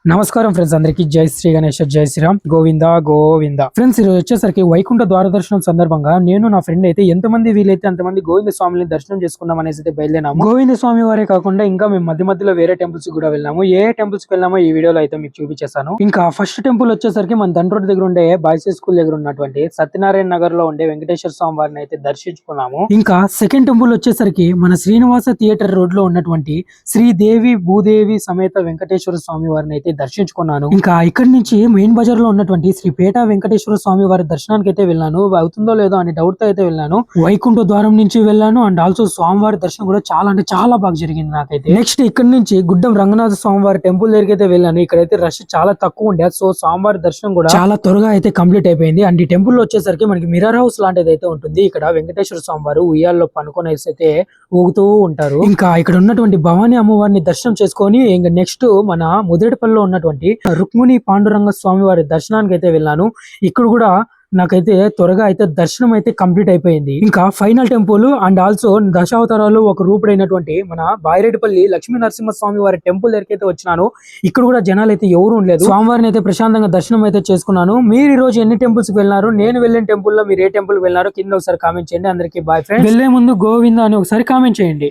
నమస్కారం ఫ్రెండ్స్, అందరికి జై శ్రీ గణేష్, జై శ్రీరామ్, గోవింద గోవింద. ఫ్రెండ్స్, ఈరోజు వచ్చేసరికి వైకుంఠ ద్వార దర్శనం సందర్భంగా నేను నా ఫ్రెండ్ అయితే ఎంతమంది వీలైతే అంతమంది గోవింద స్వామిని దర్శనం చేసుకుందాం అనేసి అయితే బయలుదేరాము. గోవింద స్వామి వారే కాకుండా ఇంకా మేము మధ్య మధ్యలో వేరే టెంపుల్స్ కూడా వెళ్ళాము. ఏ టెంపుల్స్ కి వెళ్ళామో ఈ వీడియోలో అయితే మీకు చూపించేస్తాను. ఇంకా ఫస్ట్ టెంపుల్ వచ్చేసరికి మన దండ్రోడ్ దగ్గర ఉండే బాయ్స్ స్కూల్ దగ్గర ఉన్నటువంటి సత్యనారాయణ నగర్ లో ఉండే వెంకటేశ్వర స్వామి వారిని అయితే దర్శించుకున్నాము. ఇంకా సెకండ్ టెంపుల్ వచ్చేసరికి మన శ్రీనివాస థియేటర్ రోడ్ లో ఉన్నటువంటి శ్రీదేవి భూదేవి సమేత వెంకటేశ్వర స్వామి వారిని అయితే దర్శించుకున్నాను. ఇంకా ఇక్కడి నుంచి మెయిన్ బజార్ లో ఉన్నటువంటి శ్రీ పేట వెంకటేశ్వర స్వామి వారి దర్శనానికి అయితే వెళ్ళాను. అవుతుందో లేదో అని డౌట్ తో అయితే వెళ్ళాను. వైకుంఠ ద్వారం నుంచి వెళ్ళాను. అండ్ ఆల్సో స్వామివారి దర్శనం కూడా చాలా అంటే చాలా బాగా జరిగింది నాకైతే. నెక్స్ట్ ఇక్కడ నుంచి గుడ్డం రంగనాథ స్వామివారి టెంపుల్ దగ్గరికి అయితే వెళ్ళాను. ఇక్కడైతే రష్ చాలా తక్కువ ఉండే, సో స్వామివారి దర్శనం కూడా చాలా త్వరగా అయితే కంప్లీట్ అయిపోయింది. అండ్ ఈ టెంపుల్ లో వచ్చేసరికి మనకి మిర్రర్ హౌస్ లాంటిది అయితే ఉంటుంది. ఇక్కడ వెంకటేశ్వర స్వామి వారు ఉయ్యాల్లో పనుకొనేసి అయితే ఊగుతూ ఉంటారు. ఇంకా ఇక్కడ ఉన్నటువంటి భవానీ అమ్మవారిని దర్శనం చేసుకొని ఇంకా నెక్స్ట్ మన ముదిరేడుపల్లిలో ఉన్నటువంటి రుక్మిణి పాండురంగ స్వామి వారి దర్శనానికి అయితే వెళ్ళాను. ఇక్కడ కూడా నాకైతే త్వరగా అయితే దర్శనం అయితే కంప్లీట్ అయిపోయింది. ఇంకా ఫైనల్ టెంపుల్ అండ్ ఆల్సో దశావతారాలు ఒక రూపుడైనటువంటి మన బాయిరెడ్డిపల్లి లక్ష్మీ నరసింహ స్వామి వారి టెంపుల్ దగ్గరికి అయితే వచ్చినాను. ఇక్కడ కూడా జనాలు అయితే ఎవరు ఉండలేదు. స్వామివారిని అయితే ప్రశాంతంగా దర్శనం అయితే చేసుకున్నాను. మీరు ఈ రోజు ఎన్ని టెంపుల్స్ కి వెళ్ళినారు, నేను వెళ్ళిన టెంపుల్ లో మీరు ఏ టెంపుల్ వెళ్ళినారో కింద ఒకసారి కామెంట్ చేయండి. అందరికీ బాయ్ ఫ్రెండ్స్. వెళ్లే ముందు గోవింద అని ఒకసారి కామెంట్ చేయండి.